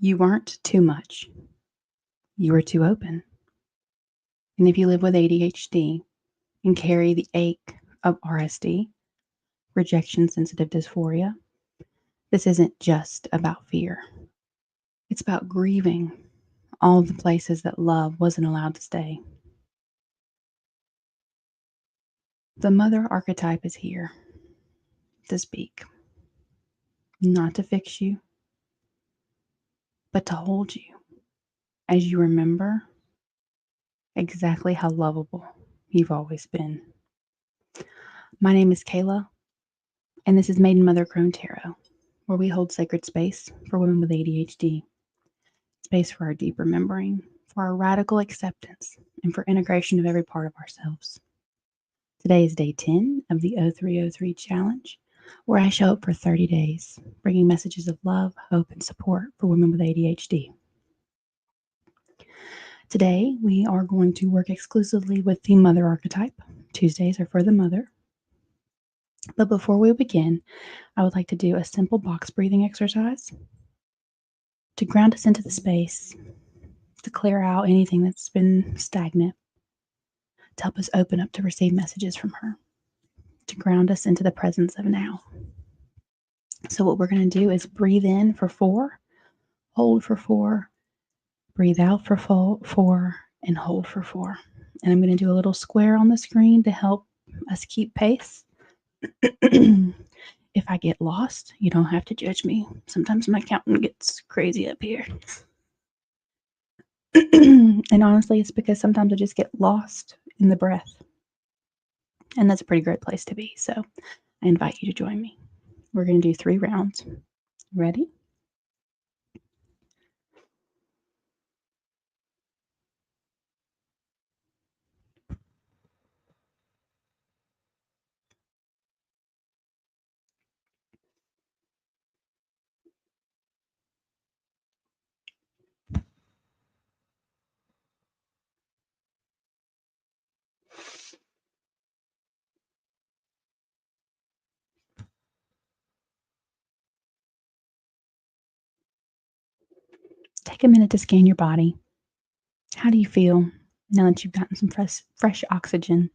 You weren't too much. You were too open. And if you live with ADHD and carry the ache of RSD, rejection sensitive dysphoria, this isn't just about fear. It's about grieving all the places that love wasn't allowed to stay. The mother archetype is here to speak, not to fix you, but to hold you as you remember exactly how lovable you've always been. My name is Kayla, and this is Maiden Mother Crone Tarot, where we hold sacred space for women with ADHD, space for our deep remembering, for our radical acceptance, and for integration of every part of ourselves. Today is day 10 of the 0303 challenge, where I show up for 30 days, bringing messages of love, hope, and support for women with ADHD. Today, we are going to work exclusively with the mother archetype. Tuesdays are for the mother. But before we begin, I would like to do a simple box breathing exercise to ground us into the space, to clear out anything that's been stagnant, to help us open up to receive messages from her, to ground us into the presence of now. So what we're going to do is breathe in for 4, hold for 4, breathe out for 4, and hold for 4. And I'm going to do a little square on the screen to help us keep pace. If I get lost, you don't have to judge me. Sometimes my counting gets crazy up here. And honestly, it's because sometimes I just get lost in the breath. And that's a pretty great place to be. So I invite you to join me. We're going to do 3 rounds. Ready? Take a minute to scan your body. How do you feel now that you've gotten some fresh oxygen?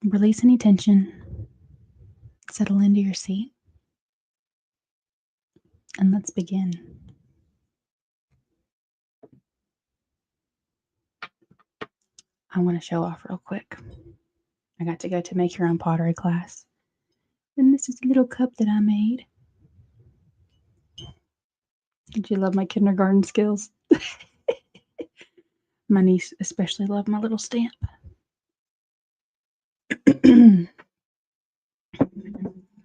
Release any tension. Settle into your seat. And let's begin. I want to show off real quick. I got to go to make your own pottery class. And this is a little cup that I made. Did you love my kindergarten skills? My niece especially loved my little stamp.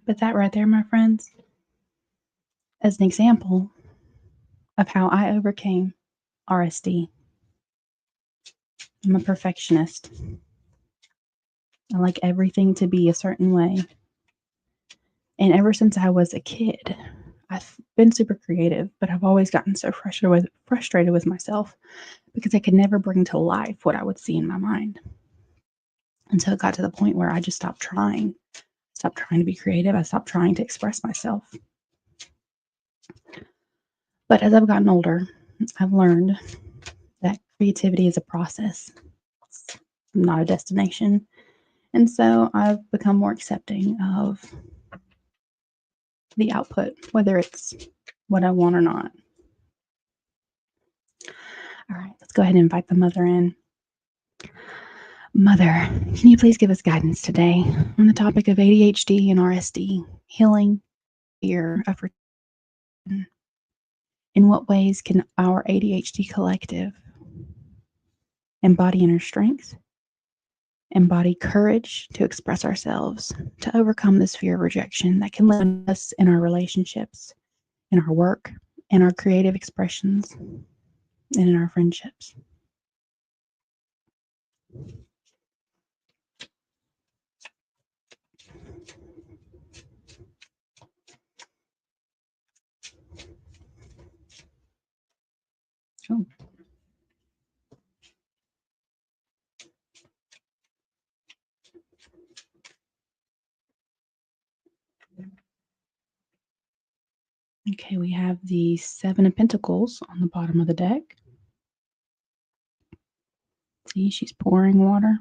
But that right there, my friends, is an example of how I overcame RSD. I'm a perfectionist. I like everything to be a certain way. And ever since I was a kid, I've been super creative, but I've always gotten so frustrated with myself because I could never bring to life what I would see in my mind. And so it got to the point where I just stopped trying. Stopped trying to be creative. I stopped trying to express myself. But as I've gotten older, I've learned that creativity is a process. It's not a destination. And so I've become more accepting of the output, whether it's what I want or not. All right, let's go ahead and invite the mother in. Mother, can you please give us guidance today on the topic of ADHD and RSD, healing, fear, effort? In what ways can our ADHD collective embody inner strength, embody courage to express ourselves, to overcome this fear of rejection that can limit us in our relationships, in our work, in our creative expressions, and in our friendships? Oh. Okay, we have the Seven of Pentacles on the bottom of the deck. See, she's pouring water.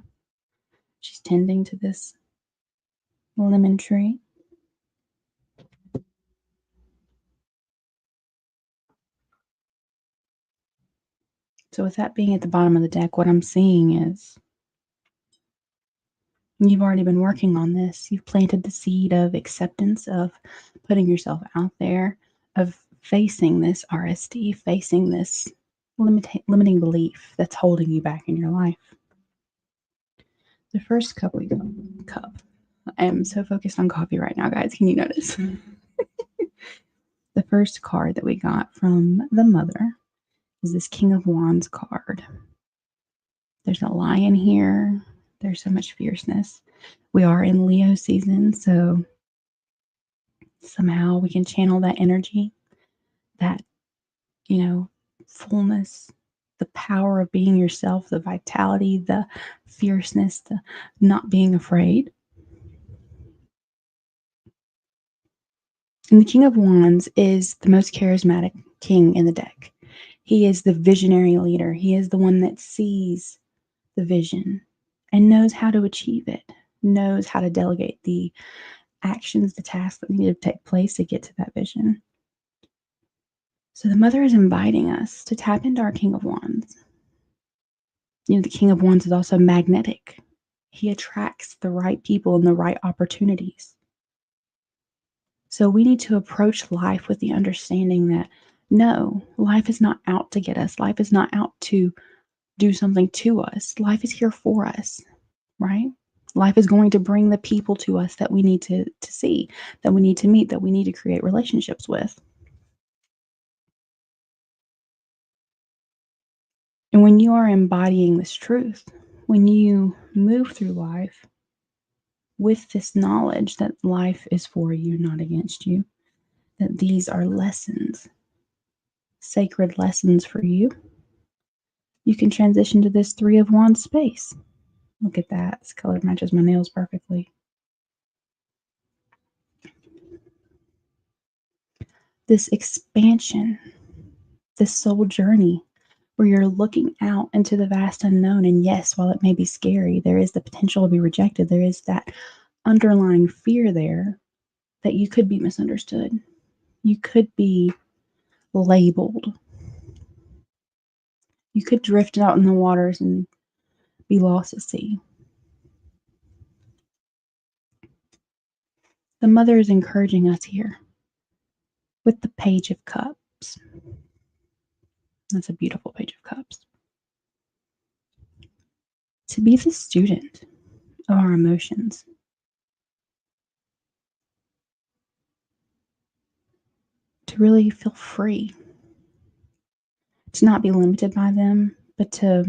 She's tending to this lemon tree. So, with that being at the bottom of the deck, what I'm seeing is you've already been working on this. You've planted the seed of acceptance, of putting yourself out there, of facing this RSD, facing this limiting belief that's holding you back in your life. The first cup. I am so focused on coffee right now, guys. Can you notice? The first card that we got from the mother is this King of Wands card. There's a lion here. There's so much fierceness. We are in Leo season, so somehow we can channel that energy, that, fullness, the power of being yourself, the vitality, the fierceness, the not being afraid. And the King of Wands is the most charismatic king in the deck. He is the visionary leader. He is the one that sees the vision and knows how to achieve it, knows how to delegate the actions, the tasks that need to take place to get to that vision. So the mother is inviting us to tap into our King of Wands. The King of Wands is also magnetic. He attracts the right people and the right opportunities. So we need to approach life with the understanding that no, life is not out to get us. Life is not out to do something to us. Life is here for us, right? Life is going to bring the people to us that we need to see, that we need to meet, that we need to create relationships with. And when you are embodying this truth, when you move through life with this knowledge that life is for you, not against you, that these are lessons, sacred lessons for you, you can transition to this Three of Wands space. Look at that. This color matches my nails perfectly. This expansion, this soul journey where you're looking out into the vast unknown. And yes, while it may be scary, there is the potential to be rejected. There is that underlying fear there that you could be misunderstood. You could be labeled. You could drift out in the waters and be lost at sea. The mother is encouraging us here with the Page of Cups. That's a beautiful Page of Cups. To be the student of our emotions. To really feel free. To not be limited by them, but to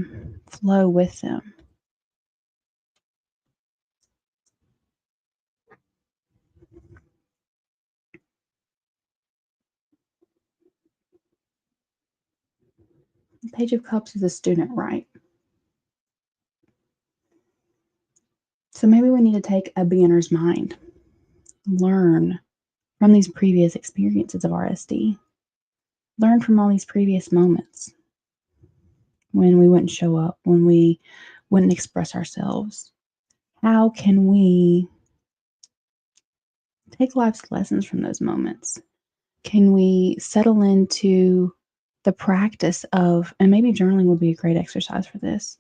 flow with them. The Page of Cups is a student, right? So maybe we need to take a beginner's mind, learn from these previous experiences of RSD, learn from all these previous moments when we wouldn't show up, when we wouldn't express ourselves. How can we take life's lessons from those moments? Can we settle into the practice of, and maybe journaling would be a great exercise for this.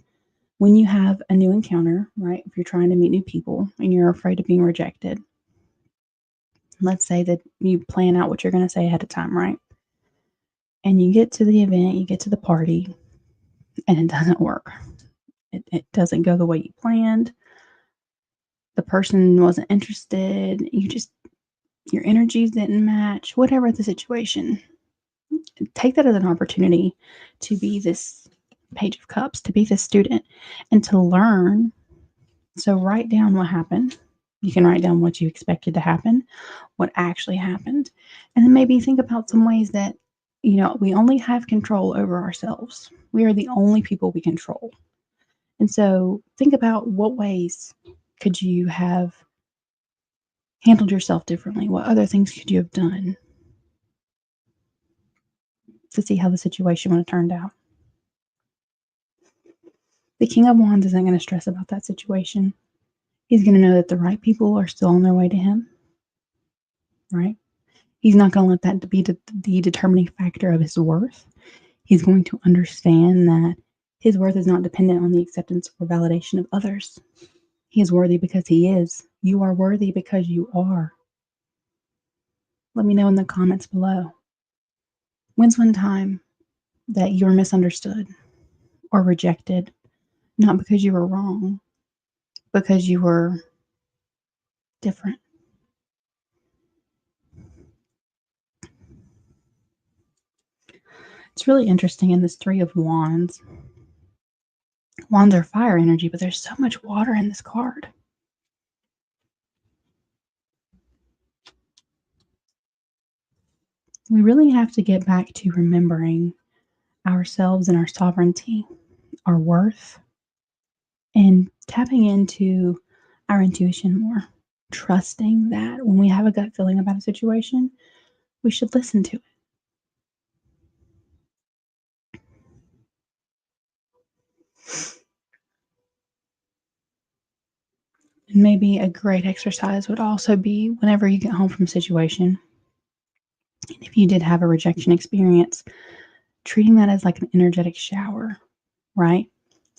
When you have a new encounter, right? If you're trying to meet new people and you're afraid of being rejected, let's say that you plan out what you're going to say ahead of time, right? And you get to the event, you get to the party, and it doesn't work. It doesn't go the way you planned. The person wasn't interested. Your energies didn't match, whatever the situation. Take that as an opportunity to be this Page of Cups, to be this student and to learn. So write down what happened. You can write down what you expected to happen, what actually happened, and then maybe think about some ways that, we only have control over ourselves. We are the only people we control. And so think about what ways could you have handled yourself differently? What other things could you have done? to see how the situation would have turned out. The King of Wands isn't going to stress about that situation. He's going to know that the right people are still on their way to him, right? He's not going to let that be the determining factor of his worth. He's going to understand that his worth is not dependent on the acceptance or validation of others. He is worthy because he is. You are worthy because you are. Let me know in the comments below. When's one time that you were misunderstood or rejected? Not because you were wrong, because you were different. It's really interesting in this Three of Wands. Wands are fire energy, but there's so much water in this card. We really have to get back to remembering ourselves and our sovereignty, our worth, and tapping into our intuition more. Trusting that when we have a gut feeling about a situation, we should listen to it. And maybe a great exercise would also be whenever you get home from a situation, and if you did have a rejection experience, treating that as like an energetic shower, right?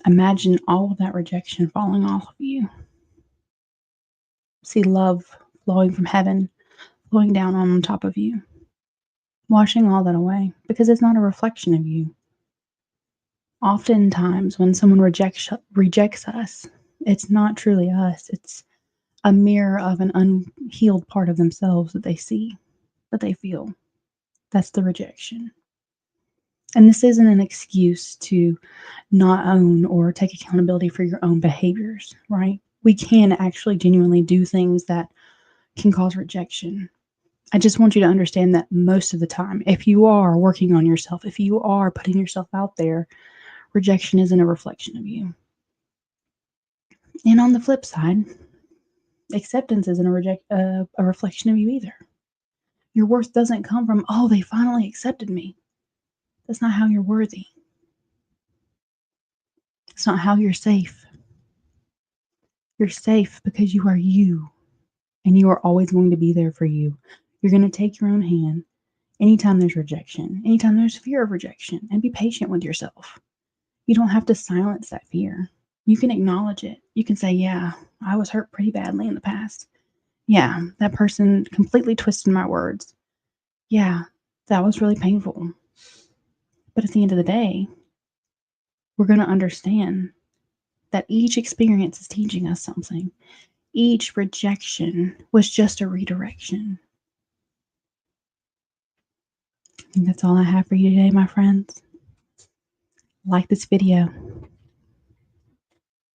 Imagine all of that rejection falling off of you. See love flowing from heaven, flowing down on top of you, washing all that away because it's not a reflection of you. Oftentimes, when someone rejects us, it's not truly us. It's a mirror of an unhealed part of themselves that they see, that they feel. That's the rejection. And this isn't an excuse to not own or take accountability for your own behaviors, right? We can actually genuinely do things that can cause rejection. I just want you to understand that most of the time, if you are working on yourself, if you are putting yourself out there, rejection isn't a reflection of you. And on the flip side, acceptance isn't a reflection of you either. Your worth doesn't come from, oh, they finally accepted me. That's not how you're worthy. It's not how you're safe. You're safe because you are you, and you are always going to be there for you. You're going to take your own hand anytime there's rejection, anytime there's fear of rejection, and be patient with yourself. You don't have to silence that fear. You can acknowledge it. You can say, yeah, I was hurt pretty badly in the past. Yeah, that person completely twisted my words. Yeah, that was really painful. But at the end of the day, we're going to understand that each experience is teaching us something. Each rejection was just a redirection. And that's all I have for you today, my friends. Like this video,